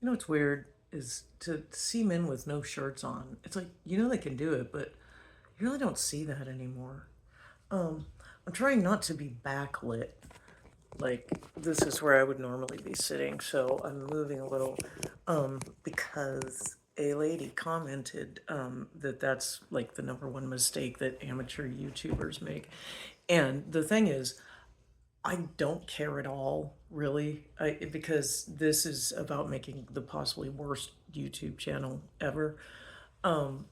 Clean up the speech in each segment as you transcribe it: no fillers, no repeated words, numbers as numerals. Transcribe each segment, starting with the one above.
You know what's weird is to see men with no shirts on. It's like, you know they can do it, but you really don't see that anymore. I'm trying not to be backlit. Like, this is where I would normally be sitting, so I'm moving a little because a lady commented that that's like the number one mistake that amateur YouTubers make. And the thing is, I don't care at all, really, because this is about making the possibly worst YouTube channel ever. But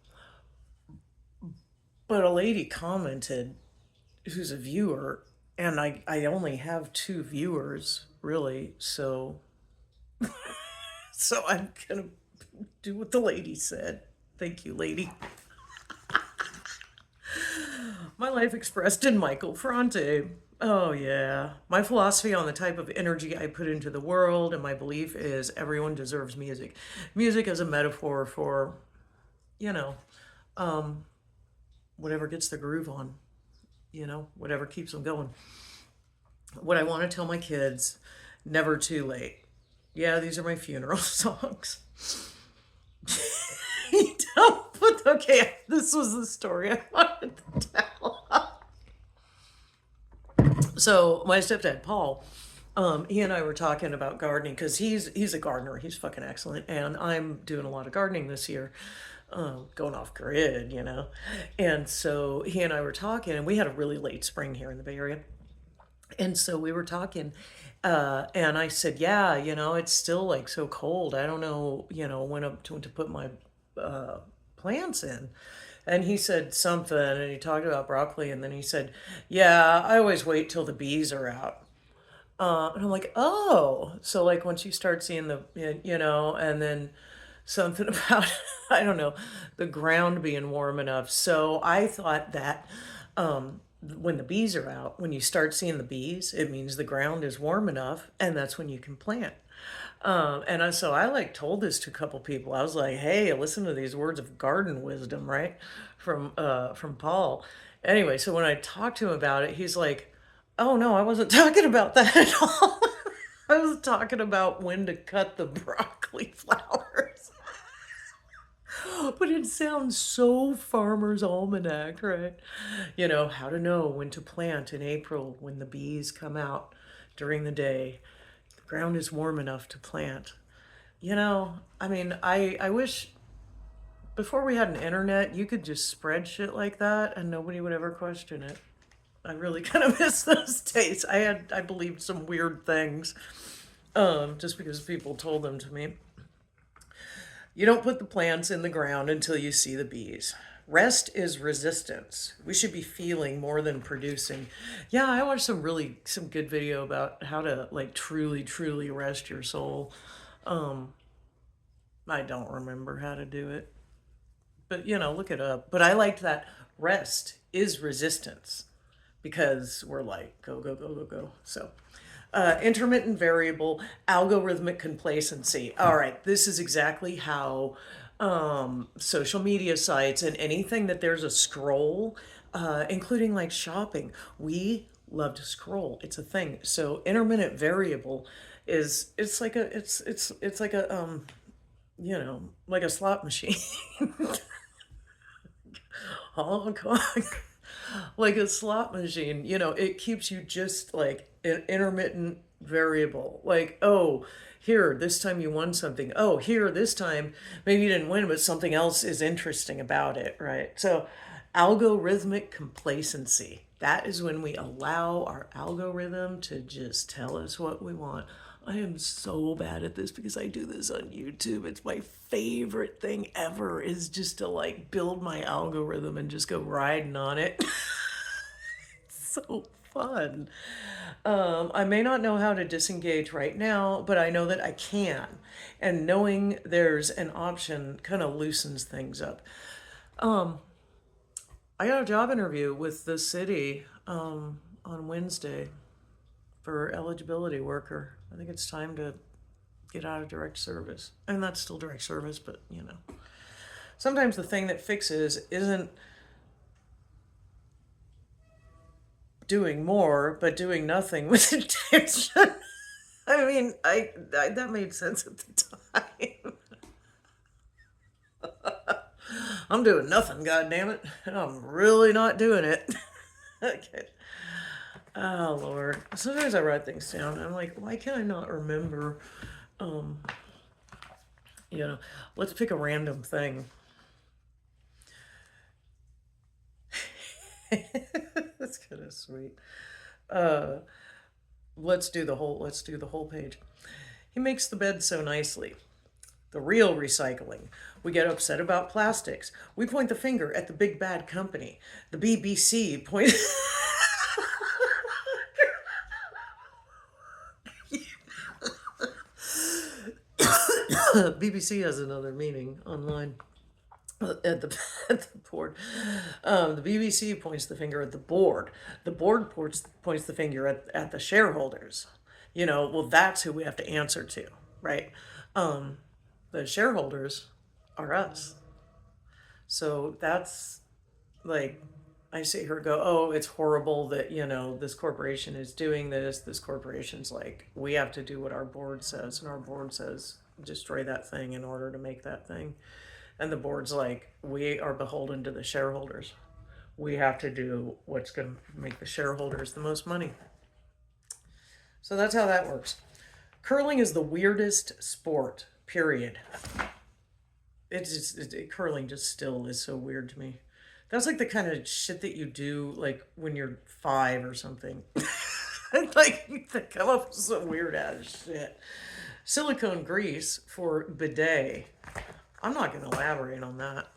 a lady commented, who's a viewer, and I only have two viewers, really, so I'm gonna do what the lady said. Thank you, lady. My life expressed in Michael Fronte. Oh, yeah. My philosophy on the type of energy I put into the world and my belief is everyone deserves music. Music is a metaphor for, you know, whatever gets the groove on, whatever keeps them going. What I want to tell my kids, never too late. Yeah, these are my funeral songs. You don't put, okay, this was the story I wanted to tell. So my stepdad Paul, he and I were talking about gardening because he's a gardener. He's fucking excellent, and I'm doing a lot of gardening this year, going off grid, And so he and I were talking, and we had a really late spring here in the Bay Area, and so we were talking, and I said, "Yeah, it's still like so cold. I don't know, when to put my plants in." And he said something, and he talked about broccoli, and then he said, "Yeah, I always wait till the bees are out." And I'm like, "Oh, so like once you start seeing and then something about, I don't know, the ground being warm enough." So I thought that when the bees are out, when you start seeing the bees, it means the ground is warm enough, and that's when you can plant. So I like told this to a couple people. I was like, "Hey, listen to these words of garden wisdom, right, from Paul." Anyway, so when I talked to him about it, he's like, "Oh no, I wasn't talking about that at all. I was talking about when to cut the broccoli flowers." But it sounds so Farmer's Almanac, right? How to know when to plant in April when the bees come out during the day. The ground is warm enough to plant. I mean, I wish before we had an internet, you could just spread shit like that and nobody would ever question it. I really kind of miss those days. I believed some weird things just because people told them to me. You don't put the plants in the ground until you see the bees. Rest is resistance. We should be feeling more than producing. Yeah, I watched some good video about how to like truly, truly rest your soul. I don't remember how to do it, but look it up. But I liked that rest is resistance because we're like go, go, go, go, go. So intermittent variable, algorithmic complacency. All right, this is exactly how social media sites and anything that there's a scroll, including like shopping, we love to scroll. It's a thing. So intermittent variable is it's like a like a slot machine. Honk honk. Like a slot machine, it keeps you just like an intermittent variable. Like, oh, here, this time you won something. Oh, here, this time, maybe you didn't win, but something else is interesting about it, right? So, algorithmic complacency. That is when we allow our algorithm to just tell us what we want. I am so bad at this because I do this on YouTube. It's my favorite thing ever is just to like build my algorithm and just go riding on it. So fun. I may not know how to disengage right now, but I know that I can. And knowing there's an option kind of loosens things up. I got a job interview with the city on Wednesday for eligibility worker. I think it's time to get out of direct service. And that's still direct service, but sometimes the thing that fixes isn't doing more, but doing nothing with attention. I mean, I that made sense at the time. I'm doing nothing, god damn it. I'm really not doing it. Okay. Oh Lord. Sometimes I write things down and I'm like, why can I not remember? Um, you know, let's pick a random thing. That's kind of sweet. Uh, let's do the whole page. He makes the bed so nicely. The real recycling. We get upset about plastics. We point the finger at the big bad company. The BBC point BBC has another meaning online. At the at the board, the BBC points the finger at the board. The board points the finger at the shareholders. Well, that's who we have to answer to, right? Um, the shareholders are us. So that's like, I see her go, oh, it's horrible that, this corporation is doing this. This corporation's like, we have to do what our board says. And our board says, destroy that thing in order to make that thing. And the board's like, we are beholden to the shareholders. We have to do what's going to make the shareholders the most money. So that's how that works. Curling is the weirdest sport, period. Curling just still is so weird to me. That's like the kind of shit that you do like when you're 5 or something. Like they come up with some weird ass shit. Silicone grease for bidet. I'm not going to elaborate on that.